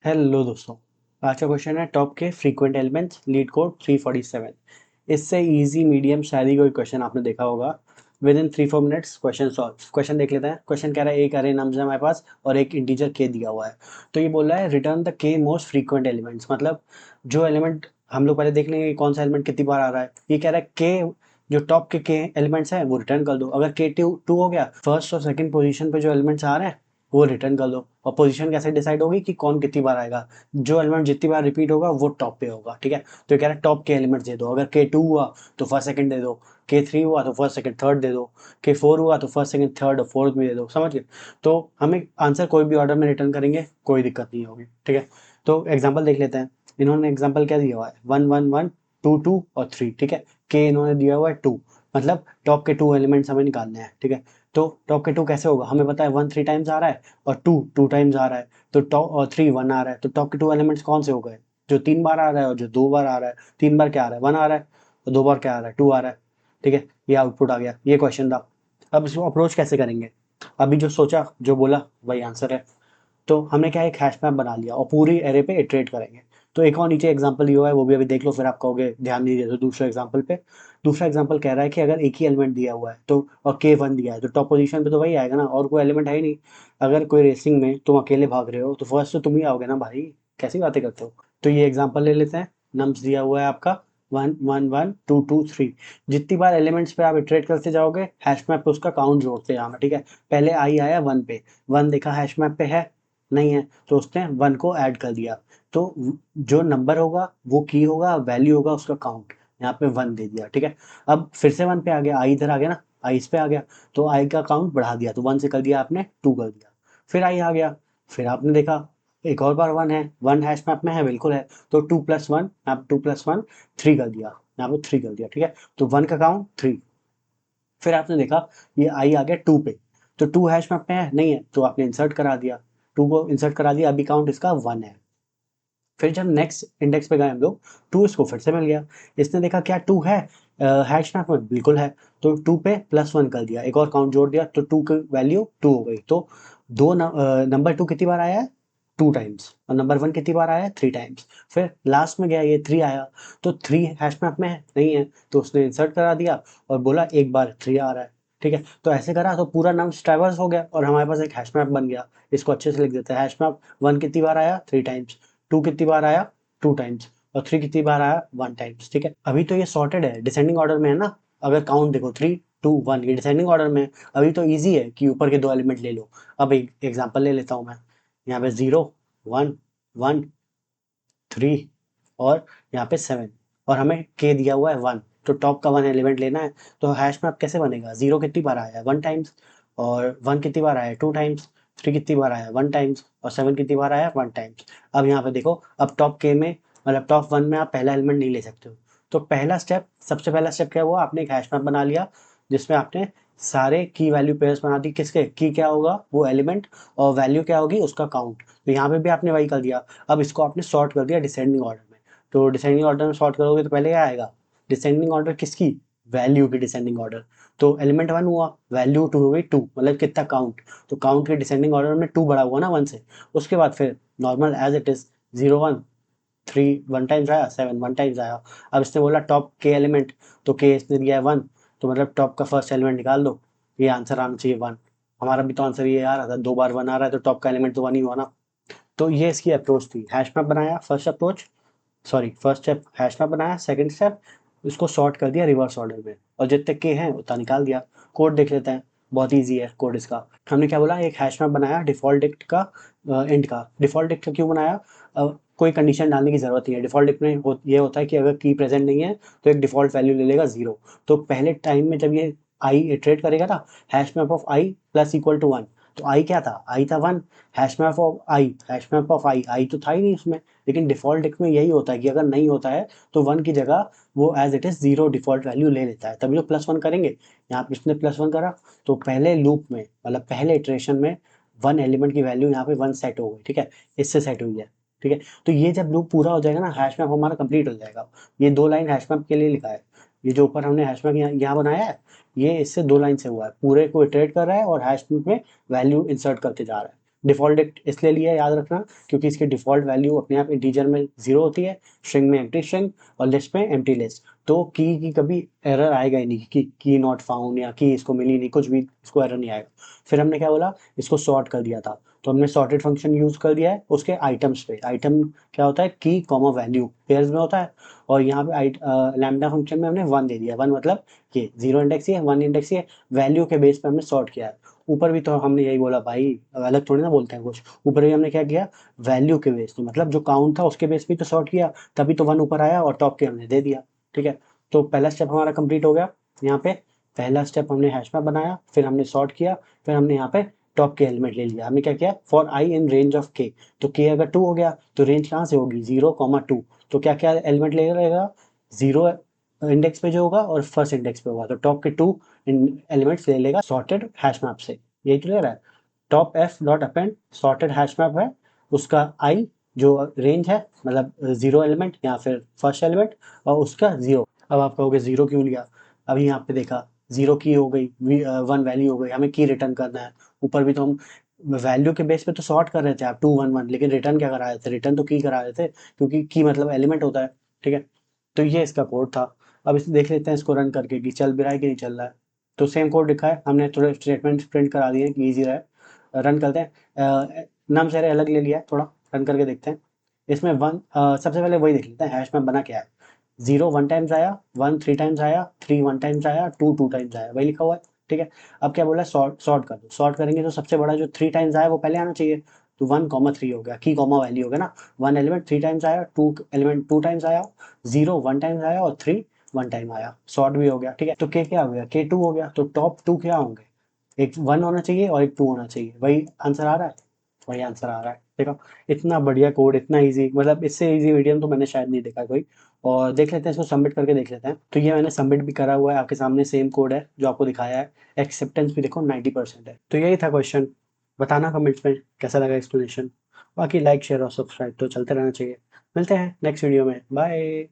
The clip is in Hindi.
हेलो दोस्तों। आज का क्वेश्चन है टॉप के फ्रीक्वेंट एलिमेंट्स लीड कोड 347। इससे इजी मीडियम शायद ही कोई क्वेश्चन आपने देखा होगा। With in 3-4 minutes question solve. Question देख लेते हैं। क्वेश्चन कह रहा है एक अरे नंबर है हमारे पास और एक इंटीजर के दिया हुआ है। तो ये बोल रहा है रिटर्न द के मोस्ट फ्रीक्वेंट एलिमेंट्स, मतलब जो एलिमेंट हम लोग पहले देख लेंगे कौन सा एलिमेंट कितनी बार आ रहा है। ये कह रहा है के जो टॉप के एलिमेंट्स हैं वो रिटर्न कर दो। अगर के टू हो गया, फर्स्ट और सेकंड पोजीशन पे जो एलिमेंट्स आ रहे हैं वो रिटर्न कर दो। और पोजीशन कैसे डिसाइड होगी कि कौन कितनी बार आएगा। जो एलिमेंट जितनी बार रिपीट होगा वो टॉप पे होगा। ठीक है, तो कह रहा है टॉप के एलिमेंट्स दे दो। अगर के टू हुआ तो फर्स्ट सेकंड दे दो, के थ्री हुआ तो फर्स्ट सेकंड थर्ड दे दो, के फोर हुआ तो फर्स्ट सेकंड थर्ड और फोर्थ भी दे दो। समझ गए? तो हमें आंसर कोई भी ऑर्डर में रिटर्न करेंगे, कोई दिक्कत नहीं होगी। ठीक है, तो एग्जाम्पल देख लेते हैं। इन्होंने एग्जाम्पल क्या दिया हुआ है, 1 1 1 2 2 और 3। ठीक है, के इन्होंने दिया हुआ है 2, मतलब टॉप के 2 एलिमेंट्स हमें निकालने हैं। ठीक है, तो टॉप के 2 कैसे होगा, हमें पता है 1 3 टाइम्स आ रहा है और 2 2 टाइम्स आ रहा है। तो टॉप और 3 1 आ रहा है, तो टॉप के 2 एलिमेंट्स कौन से हो गए, जो 3 बार आ रहा है और जो 2 बार आ रहा है। 3 बार क्या आ रहा है, 1 आ रहा है, और 2 बार क्या आ रहा है, 2 आ रहा है। ठीक है, ये आउटपुट आ गया, ये क्वेश्चन था। अब इसको अप्रोच कैसे करेंगे, अभी जो सोचा जो बोला वही आंसर है। तो हमने क्या एक हैश मैप बना लिया और पूरी एरे पे इटरेट करेंगे। तो एक और नीचे एग्जांपल दिया हुआ है, वो भी अभी देख लो, फिर आप कहोगे ध्यान नहीं दिया। तो दूसरा एग्जांपल पे, दूसरा एग्जांपल कह रहा है कि अगर एक ही एलिमेंट दिया हुआ है तो और के वन दिया है तो टॉप पोजीशन पे तो वही आएगा ना, और कोई एलिमेंट है ही नहीं। अगर कोई रेसिंग में तुम अकेले भाग रहे हो तो फर्स्ट तो तुम ही आओगे ना भाई, कैसी बातें करते हो। तो ये एग्जाम्पल ले लेते हैं। नम्स दिया हुआ है आपका 1 1 1 2 2 3। जितनी बार एलिमेंट्स पे आप इटरेट करते जाओगे हैश मैप पे उसका काउंट जोड़ते जाना। ठीक है, पहले आई आया 1 पे, 1 देखा हैश मैप पे है नहीं है, तो उसने 1 को ऐड कर दिया। तो जो नंबर होगा वो की होगा, वैल्यू होगा उसका काउंट, यहाँ पे 1 दे दिया। ठीक है, अब फिर से 1 पे आ गया, आई इधर आ गया ना, आई इस पे आ गया, तो आई का काउंट बढ़ा दिया, तो 1 से कर दिया आपने 2 कर दिया। फिर आई आ गया, फिर आपने देखा एक और बार 1 है, 1 हैश मैप में है, बिल्कुल है, तो 2 प्लस 1, आप 2 प्लस 1 3 कर दिया, यहाँ पे 3 कर दिया। ठीक है, तो 1 का काउंट 3। फिर आपने देखा ये आई आ गया 2 पे, तो 2 हैश मैप में है नहीं है, तो आपने इंसर्ट करा दिया, 2 को इंसर्ट करा दिया, अभी काउंट इसका 1 है। फिर जब नेक्स्ट इंडेक्स पे गए हम लोग, 2 इसको फिर से मिल गया। इसने देखा क्या 2 है हैश मैप में, बिल्कुल है, तो 2 पे प्लस 1 कर दिया, एक और काउंट जोड़ दिया, तो 2 की वैल्यू 2 हो गई। तो नंबर 2 कितनी बार आया है, 2 टाइम्स, और नंबर 1 कितनी बार आया है, 3 टाइम्स। फिर लास्ट में गया ये 3 आया, तो 3 हैश मैप में है नहीं है, तो उसने इंसर्ट करा दिया और बोला एक बार 3 आ रहा है। ठीक है, तो ऐसे करा तो पूरा नाम ट्रैवर्स हो गया और हमारे पास एक हैश मैप बन गया। इसको अच्छे से लिख देते हैं, हैश मैप 1 कितनी बार आया, 3 टाइम्स, 2 कितनी बार आया, 2 टाइम्स, और 3 कितनी बार आया, 1 टाइम्स। ठीक है, अभी तो ये सॉर्टेड है, डिसेंडिंग ऑर्डर में है ना। अगर काउंट देखो 3 2 1, ये डिसेंडिंग ऑर्डर में है। अभी तो ईजी है कि ऊपर के 2 एलिमेंट ले लो। अब एक एग्जांपल ले लेता हूँ मैं, यहाँ पे 0 1 1 3 और यहाँ पे 7, और हमें के दिया हुआ है 1, तो टॉप का 1 एलिमेंट लेना है। तो हैश मैप कैसे बनेगा, 0 कितनी बार आया है, 1 टाइम्स, और 1 कितनी बार आया है, 2 टाइम्स, 3 कितनी बार आया है, 1 टाइम्स, और 7 कितनी बार आया है, 1 टाइम्स। अब यहाँ पे देखो, अब टॉप के में मतलब टॉप 1 में आप पहला एलिमेंट नहीं ले सकते हो। तो पहला स्टेप, सबसे पहला स्टेप क्या हुआ, आपने एक हैश मैप बना लिया जिसमें आपने सारे की वैल्यू पेयर्स बना दी। किसके की क्या होगा, वो एलिमेंट, और वैल्यू क्या होगी, उसका काउंट। तो यहाँ पे भी आपने वही कर दिया। अब इसको आपने सॉर्ट कर दिया डिसेंडिंग ऑर्डर में। तो डिसेंडिंग ऑर्डर में सॉर्ट करोगे तो पहले क्या आएगा, डिसेंडिंग ऑर्डर किसकी, वैल्यू की डिसेंडिंग ऑर्डर। तो एलिमेंट 1 हुआ, वैल्यू 2 हो गई, 2 मतलब कितना काउंट, तो काउंट के डिसेंडिंग ऑर्डर में 2 बढ़ा हुआ ना 1 से। उसके बाद फिर normal as it is 0 1 3 1 times आया, 7 1 टाइम्स आया। अब इसने बोला टॉप के एलिमेंट, तो के इसने दिया है 1, तो मतलब टॉप का फर्स्ट एलिमेंट निकाल दो, ये आंसर आना चाहिए 1। हमारा भी तो आंसर ये आ रहा था, 2 बार 1 आ रहा है तो टॉप का एलिमेंट तो 1 ही हुआ ना। तो ये इसकी अप्रोच थी, हैश मैप बनाया first approach, sorry first step hash map बनाया, सेकंड स्टेप इसको सॉर्ट कर दिया रिवर्स ऑर्डर में, और जितने के हैं उतना निकाल दिया। कोड देख लेते हैं, बहुत ईजी है कोड इसका। हमने क्या बोला, एक हैश मैप बनाया डिफॉल्ट डिक्ट का, एंड का। डिफॉल्ट डिक्ट का क्यों बनाया, कोई कंडीशन डालने की जरूरत नहीं है। डिफॉल्ट डिक्ट में ये होता है कि अगर की प्रेजेंट नहीं है तो एक डिफॉल्ट वैल्यू ले लेगा 0। तो पहले टाइम में जब ये आई इटरेट करेगा ना, hash map of I plus equal to 1, तो आई क्या था, आई था 1, hash map of I, hash map of I तो था ही नहीं उसमें। लेकिन डिफॉल्ट डिक्ट में यही होता है कि अगर नहीं होता है तो 1 की जगह वो as it is 0 default value ले लेता है, तभी तो प्लस 1 करेंगे। यहाँ पे इसने प्लस 1 करा, तो पहले लूप में मतलब पहले इटरेशन में 1 एलिमेंट की वैल्यू यहाँ पे 1 सेट हो गई। ठीक है, इससे सेट हुई है। ठीक है, तो ये जब लूप पूरा हो जाएगा ना, हैश मैप हमारा कंप्लीट हो जाएगा। ये 2 लाइन हैश मैप के लिए लिखा है, ये जो ऊपर हमने हैश मैप यहाँ बनाया है, ये इससे 2 लाइन से हुआ है, पूरे को इटरेट कर रहा है और हैश मैप में वैल्यू इंसर्ट करके जा रहा है। डिफॉल्ट इसलिए लिया याद रखना क्योंकि इसकी डिफॉल्ट वैल्यू अपने आप इंटीजर में 0 होती है, स्ट्रिंग में एम्प्टी स्ट्रिंग और लिस्ट में एम्प्टी लिस्ट। तो की कभी एरर आएगा ही नहीं कि की नॉट फाउंड या की इसको मिली नहीं, कुछ भी इसको एरर नहीं आएगा। फिर हमने क्या बोला, इसको सॉर्ट कर दिया था, तो हमने सॉर्टेड फंक्शन यूज कर दिया है उसके आइटम्स पे। आइटम क्या होता है, की कॉमा वैल्यू पेयर्स में होता है, और यहाँ पे लैम्डा फंक्शन में हमने 1 दे दिया। 1 मतलब ये 0 इंडेक्स ही है, 1 इंडेक्स ही है, वैल्यू के बेस पे हमने सॉर्ट किया है। ऊपर भी तो हमने यही बोला भाई, अलग थोड़ी ना बोलते हैं कुछ। ऊपर भी हमने क्या किया, वैल्यू के बेस पे, मतलब जो काउंट था उसके बेस पे तो सॉर्ट किया, तभी तो 1 ऊपर आया और टॉप के हमने दे दिया। ठीक है, तो पहला स्टेप हमारा कंप्लीट हो गया। यहाँ पे पहला स्टेप हमने हैश मैप बनाया, फिर हमने सॉर्ट किया, फिर हमने यहाँ पे टॉप के एलिमेंट ले लिया। हमने क्या किया, for I in range of के, तो के अगर 2 हो गया तो रेंज कहाँ से होगी, 0,2। तो क्या क्या एलिमेंट ले लेगा, 0 इंडेक्स पे जो होगा और फर्स्ट इंडेक्स पे होगा, तो टॉप के 2 एलिमेंट्स ले लेगा सॉर्टेड हैश मैप से। यही क्लियर है। Top F dot append sorted hash map है, उसका आई जो रेंज है, मतलब 0 एलिमेंट या फिर फर्स्ट एलिमेंट, और उसका 0। अब आप कहोगे 0 क्यों लिया, अभी यहाँ पे देखा 0 की हो गई, 1 वैल्यू हो गई, हमें की रिटर्न करना है। ऊपर भी तो हम वैल्यू के बेस पे तो सॉर्ट कर रहे थे आप 2 1 1, लेकिन रिटर्न क्या करा रहे थे, रिटर्न तो की करा रहे थे, क्योंकि की मतलब एलिमेंट होता है। ठीक है, तो ये इसका कोड था। अब इसे देख लेते हैं इसको रन करके कि चल भी रहा है कि नहीं चल रहा है। तो सेम कोड लिखा है हमने, थोड़े स्टेटमेंट प्रिंट करा दिए कि ईजी रहे। रन करते हैं, नाम सारे अलग ले लिया है, थोड़ा रन करके देखते हैं। इसमें सबसे पहले वही देख लेते हैं हैश मैप बना क्या है। 0 1 टाइम्स आया, 1 3 टाइम्स आया, 3 1 टाइम्स आया, 2 2 टाइम्स आया, वही लिखा हुआ है। ठीक है, अब क्या बोला है, सॉर्ट कर दो। सॉर्ट करेंगे तो सबसे बड़ा जो 3 टाइम्स आया वो पहले आना चाहिए, तो 1,3 हो गया, की कॉमा वैल्यू हो गया ना। 1 एलिमेंट 3 टाइम्स आया, 2 एलिमेंट 2 टाइम्स आया, 0 1 टाइम्स आया और 3 1 टाइम आया, सॉर्ट भी हो गया। ठीक है, तो के क्या हो गया, के 2 हो गया, तो टॉप 2 क्या होंगे, एक 1 होना चाहिए और एक 2 होना चाहिए। वही आंसर आ रहा है, वही आंसर आ रहा है। देखो इतना बढ़िया कोड, इतना इजी, मतलब इससे इजी मीडियम तो मैंने शायद नहीं देखा कोई। और देख लेते हैं इसको, सबमिट करके देख लेते हैं। तो ये मैंने सबमिट भी करा हुआ है, आपके सामने सेम कोड है जो आपको दिखाया है। एक्सेप्टेंस भी देखो 90% है। तो यही था क्वेश्चन, बताना कमेंट्स में कैसा लगा एक्सप्लेनेशन। बाकी लाइक शेयर और सब्सक्राइब तो चलते रहना चाहिए। मिलते हैं नेक्स्ट वीडियो में, बाय।